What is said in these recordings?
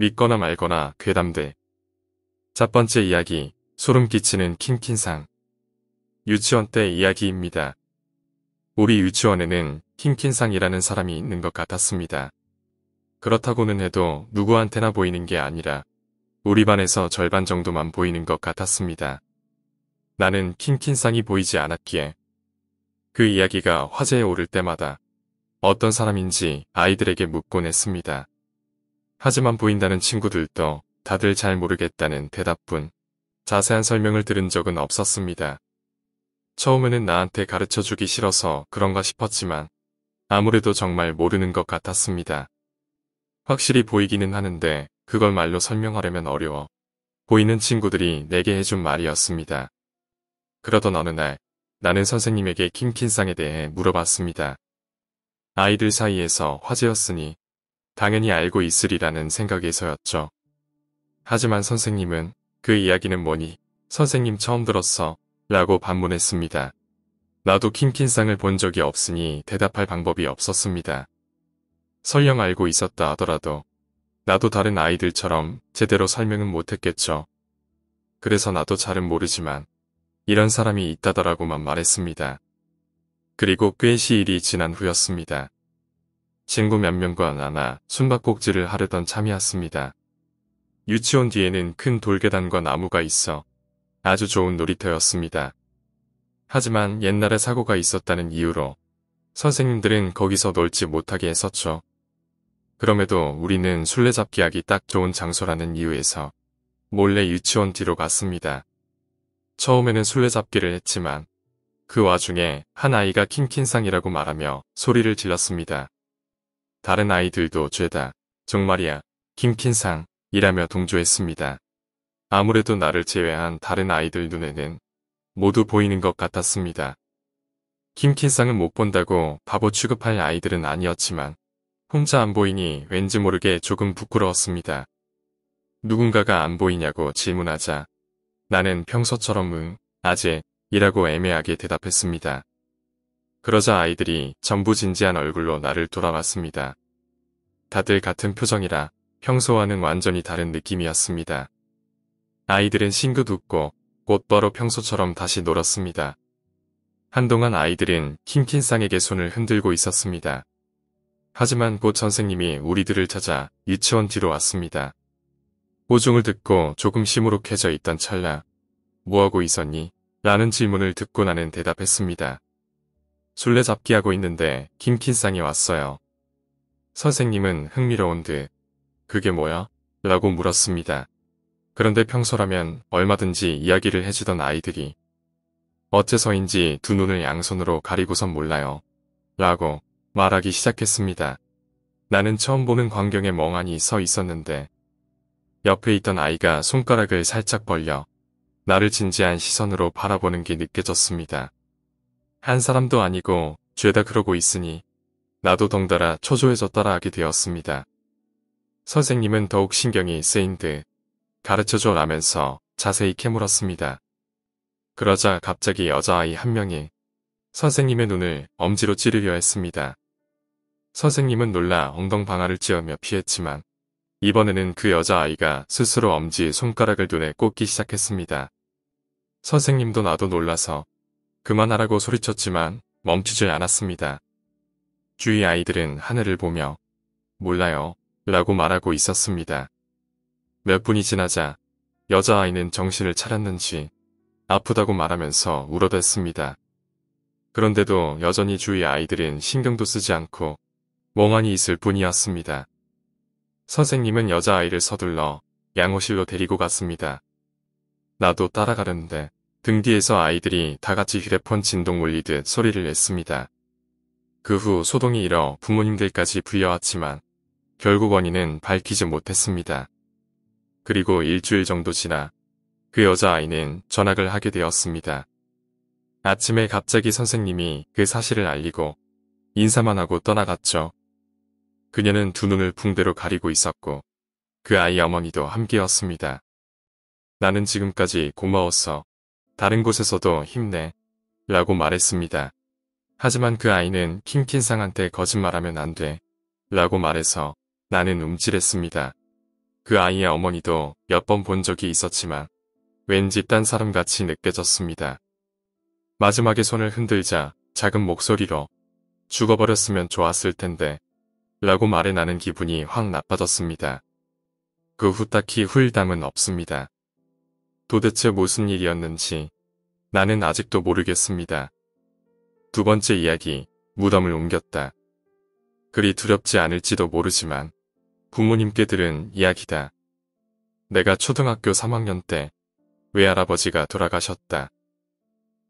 믿거나 말거나 괴담들. 첫 번째 이야기, 소름 끼치는 킴킨상. 유치원 때 이야기입니다. 우리 유치원에는 킴킨상이라는 사람이 있는 것 같았습니다. 그렇다고는 해도 누구한테나 보이는 게 아니라 우리 반에서 절반 정도만 보이는 것 같았습니다. 나는 킴킨상이 보이지 않았기에 그 이야기가 화제에 오를 때마다 어떤 사람인지 아이들에게 묻곤 했습니다. 하지만 보인다는 친구들도 다들 잘 모르겠다는 대답뿐 자세한 설명을 들은 적은 없었습니다. 처음에는 나한테 가르쳐주기 싫어서 그런가 싶었지만 아무래도 정말 모르는 것 같았습니다. 확실히 보이기는 하는데 그걸 말로 설명하려면 어려워 보이는 친구들이 내게 해준 말이었습니다. 그러던 어느 날 나는 선생님에게 킴킨상에 대해 물어봤습니다. 아이들 사이에서 화제였으니 당연히 알고 있으리라는 생각에서였죠. 하지만 선생님은 그 이야기는 뭐니? 선생님 처음 들었어 라고 반문했습니다. 나도 킴킨상을 본 적이 없으니 대답할 방법이 없었습니다. 설령 알고 있었다 하더라도 나도 다른 아이들처럼 제대로 설명은 못했겠죠. 그래서 나도 잘은 모르지만 이런 사람이 있다더라고만 말했습니다. 그리고 꽤 시일이 지난 후였습니다. 친구 몇 명과 나나 숨바꼭질을 하려던 참이었습니다. 유치원 뒤에는 큰 돌계단과 나무가 있어 아주 좋은 놀이터였습니다. 하지만 옛날에 사고가 있었다는 이유로 선생님들은 거기서 놀지 못하게 했었죠. 그럼에도 우리는 술래잡기 하기 딱 좋은 장소라는 이유에서 몰래 유치원 뒤로 갔습니다. 처음에는 술래잡기를 했지만 그 와중에 한 아이가 킴킨상이라고 말하며 소리를 질렀습니다. 다른 아이들도 죄다, 정말이야, 킴킨상이라며 동조했습니다. 아무래도 나를 제외한 다른 아이들 눈에는 모두 보이는 것 같았습니다. 킴킨상은 못 본다고 바보 취급할 아이들은 아니었지만 혼자 안 보이니 왠지 모르게 조금 부끄러웠습니다. 누군가가 안 보이냐고 질문하자 나는 평소처럼 응, 아재 이라고 애매하게 대답했습니다. 그러자 아이들이 전부 진지한 얼굴로 나를 돌아봤습니다. 다들 같은 표정이라 평소와는 완전히 다른 느낌이었습니다. 아이들은 싱긋 웃고 곧바로 평소처럼 다시 놀았습니다. 한동안 아이들은 킴킨상에게 손을 흔들고 있었습니다. 하지만 곧 선생님이 우리들을 찾아 유치원 뒤로 왔습니다. 호중을 듣고 조금 시무룩해져 있던 찰나 뭐하고 있었니? 라는 질문을 듣고 나는 대답했습니다. 술래잡기 하고 있는데 킴킨상이 왔어요. 선생님은 흥미로운 듯 그게 뭐야? 라고 물었습니다. 그런데 평소라면 얼마든지 이야기를 해주던 아이들이 어째서인지 두 눈을 양손으로 가리고선 몰라요. 라고 말하기 시작했습니다. 나는 처음 보는 광경에 멍하니 서 있었는데 옆에 있던 아이가 손가락을 살짝 벌려 나를 진지한 시선으로 바라보는 게 느껴졌습니다. 한 사람도 아니고 죄다 그러고 있으니 나도 덩달아 초조해졌더라 하게 되었습니다. 선생님은 더욱 신경이 쓰인 듯 가르쳐줘 라면서 자세히 캐물었습니다. 그러자 갑자기 여자아이 한 명이 선생님의 눈을 엄지로 찌르려 했습니다. 선생님은 놀라 엉덩방아를 찧으며 피했지만 이번에는 그 여자아이가 스스로 엄지에 손가락을 눈에 꽂기 시작했습니다. 선생님도 나도 놀라서 그만하라고 소리쳤지만 멈추질 않았습니다. 주위 아이들은 하늘을 보며 몰라요 라고 말하고 있었습니다. 몇 분이 지나자 여자아이는 정신을 차렸는지 아프다고 말하면서 울어댔습니다. 그런데도 여전히 주위 아이들은 신경도 쓰지 않고 멍하니 있을 뿐이었습니다. 선생님은 여자아이를 서둘러 양호실로 데리고 갔습니다. 나도 따라가려는데 등 뒤에서 아이들이 다같이 휴대폰 진동 울리듯 소리를 냈습니다. 그 후 소동이 일어 부모님들까지 불려왔지만 결국 원인은 밝히지 못했습니다. 그리고 일주일 정도 지나 그 여자아이는 전학을 하게 되었습니다. 아침에 갑자기 선생님이 그 사실을 알리고 인사만 하고 떠나갔죠. 그녀는 두 눈을 붕대로 가리고 있었고 그 아이 어머니도 함께였습니다. 나는 지금까지 고마웠어. 다른 곳에서도 힘내. 라고 말했습니다. 하지만 그 아이는 킴킨상한테 거짓말하면 안 돼. 라고 말해서 나는 움찔했습니다. 그 아이의 어머니도 몇 번 본 적이 있었지만 왠지 딴 사람같이 느껴졌습니다. 마지막에 손을 흔들자 작은 목소리로 죽어버렸으면 좋았을 텐데 라고 말해 나는 기분이 확 나빠졌습니다. 그 후 딱히 후일담은 없습니다. 도대체 무슨 일이었는지 나는 아직도 모르겠습니다. 두 번째 이야기, 무덤을 옮겼다. 그리 두렵지 않을지도 모르지만 부모님께 들은 이야기다. 내가 초등학교 3학년 때 외할아버지가 돌아가셨다.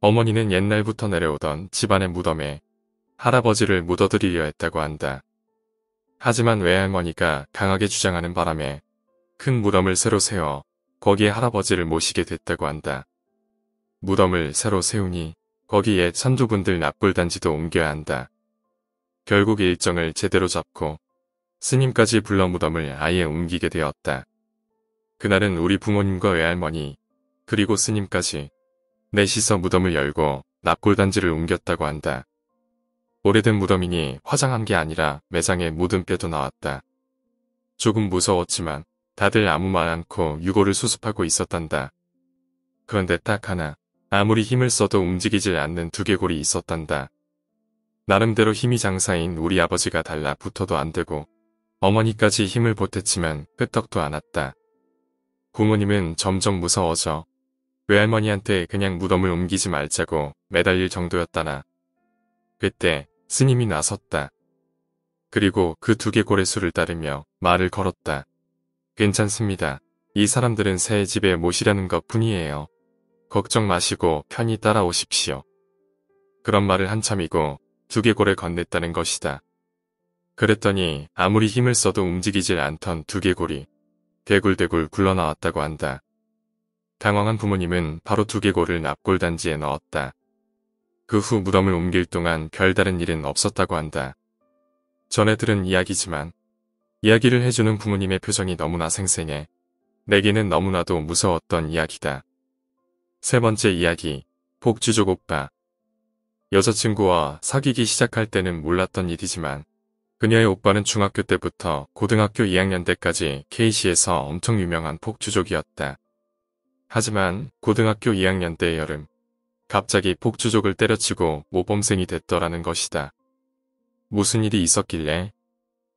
어머니는 옛날부터 내려오던 집안의 무덤에 할아버지를 묻어드리려 했다고 한다. 하지만 외할머니가 강하게 주장하는 바람에 큰 무덤을 새로 세워 거기에 할아버지를 모시게 됐다고 한다. 무덤을 새로 세우니 거기에 선조분들 납골단지도 옮겨야 한다. 결국 일정을 제대로 잡고 스님까지 불러 무덤을 아예 옮기게 되었다. 그날은 우리 부모님과 외할머니 그리고 스님까지 넷이서 무덤을 열고 납골단지를 옮겼다고 한다. 오래된 무덤이니 화장한 게 아니라 매장에 묻은 뼈도 나왔다. 조금 무서웠지만 다들 아무 말 않고 유골을 수습하고 있었단다. 그런데 딱 하나, 아무리 힘을 써도 움직이질 않는 두개골이 있었단다. 나름대로 힘이 장사인 우리 아버지가 달라붙어도 안 되고 어머니까지 힘을 보탰지만 끄떡도 않았다. 부모님은 점점 무서워져 외할머니한테 그냥 무덤을 옮기지 말자고 매달릴 정도였다나. 그때 스님이 나섰다. 그리고 그 두개골의 수를 따르며 말을 걸었다. 괜찮습니다. 이 사람들은 새 집에 모시려는 것 뿐이에요. 걱정 마시고 편히 따라오십시오. 그런 말을 한참이고 두개골을 건넸다는 것이다. 그랬더니 아무리 힘을 써도 움직이질 않던 두개골이 대굴대굴 굴러나왔다고 한다. 당황한 부모님은 바로 두개골을 납골단지에 넣었다. 그 후 무덤을 옮길 동안 별다른 일은 없었다고 한다. 전에 들은 이야기지만 이야기를 해주는 부모님의 표정이 너무나 생생해 내게는 너무나도 무서웠던 이야기다. 세 번째 이야기, 폭주족 오빠. 여자친구와 사귀기 시작할 때는 몰랐던 일이지만 그녀의 오빠는 중학교 때부터 고등학교 2학년 때까지 K시에서 엄청 유명한 폭주족이었다. 하지만 고등학교 2학년 때의 여름, 갑자기 폭주족을 때려치고 모범생이 됐더라는 것이다. 무슨 일이 있었길래?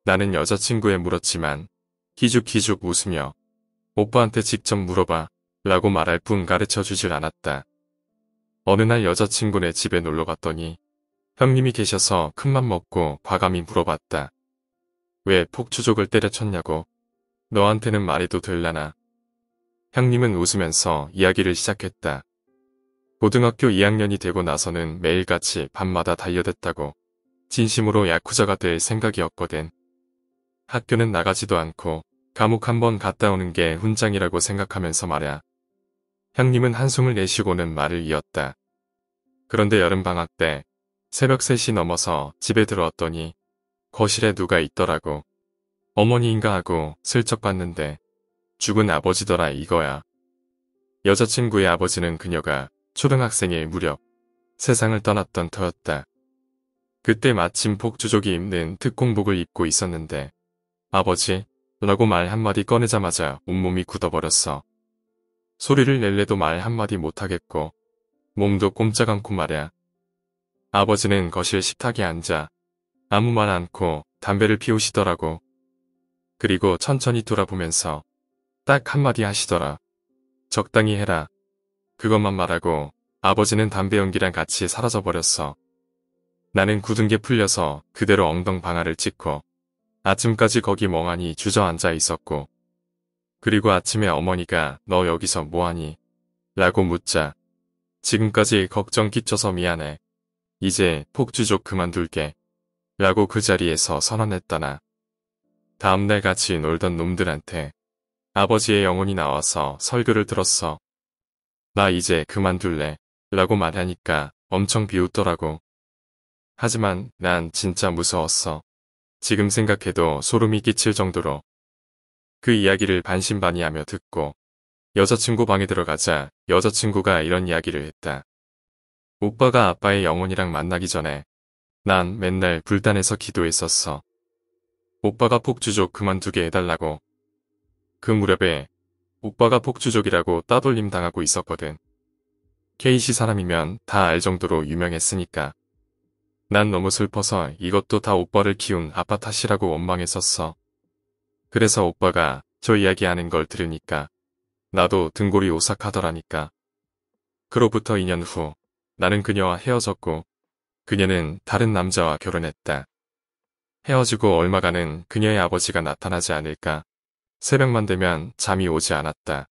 나는 여자친구에 물었지만 기죽기죽 웃으며 오빠한테 직접 물어봐 라고 말할 뿐 가르쳐주질 않았다. 어느 날 여자친구네 집에 놀러 갔더니 형님이 계셔서 큰맘 먹고 과감히 물어봤다. 왜 폭주족을 때려쳤냐고? 너한테는 말해도 될라나? 형님은 웃으면서 이야기를 시작했다. 고등학교 2학년이 되고 나서는 매일같이 밤마다 달려댔다고 진심으로 야쿠자가 될 생각이었거든. 학교는 나가지도 않고 감옥 한번 갔다 오는 게 훈장이라고 생각하면서 말야. 형님은 한숨을 내쉬고는 말을 이었다. 그런데 여름방학 때 새벽 3시 넘어서 집에 들어왔더니 거실에 누가 있더라고. 어머니인가 하고 슬쩍 봤는데 죽은 아버지더라 이거야. 여자친구의 아버지는 그녀가 초등학생일 무렵 세상을 떠났던 터였다. 그때 마침 폭주족이 입는 특공복을 입고 있었는데 아버지? 라고 말 한마디 꺼내자마자 온몸이 굳어버렸어. 소리를 낼래도 말 한마디 못하겠고 몸도 꼼짝 않고 말야. 아버지는 거실 식탁에 앉아 아무 말 않고 담배를 피우시더라고. 그리고 천천히 돌아보면서 딱 한마디 하시더라. 적당히 해라. 그것만 말하고 아버지는 담배 연기랑 같이 사라져버렸어. 나는 굳은 게 풀려서 그대로 엉덩방아를 찍고 아침까지 거기 멍하니 주저앉아 있었고 그리고 아침에 어머니가 너 여기서 뭐하니? 라고 묻자 지금까지 걱정 끼쳐서 미안해. 이제 폭주족 그만둘게. 라고 그 자리에서 선언했다나. 다음날 같이 놀던 놈들한테 아버지의 영혼이 나와서 설교를 들었어. 나 이제 그만둘래. 라고 말하니까 엄청 비웃더라고. 하지만 난 진짜 무서웠어. 지금 생각해도 소름이 끼칠 정도로. 그 이야기를 반신반의하며 듣고 여자친구 방에 들어가자 여자친구가 이런 이야기를 했다. 오빠가 아빠의 영혼이랑 만나기 전에 난 맨날 불단에서 기도했었어. 오빠가 폭주족 그만두게 해달라고. 그 무렵에 오빠가 폭주족이라고 따돌림 당하고 있었거든. K시 사람이면 다 알 정도로 유명했으니까. 난 너무 슬퍼서 이것도 다 오빠를 키운 아빠 탓이라고 원망했었어. 그래서 오빠가 저 이야기하는 걸 들으니까 나도 등골이 오싹하더라니까. 그로부터 2년 후 나는 그녀와 헤어졌고 그녀는 다른 남자와 결혼했다. 헤어지고 얼마간은 그녀의 아버지가 나타나지 않을까. 새벽만 되면 잠이 오지 않았다.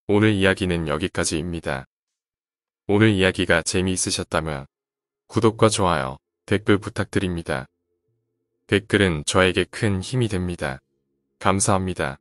오늘 이야기는 여기까지입니다. 오늘 이야기가 재미있으셨다면 구독과 좋아요, 댓글 부탁드립니다. 댓글은 저에게 큰 힘이 됩니다. 감사합니다.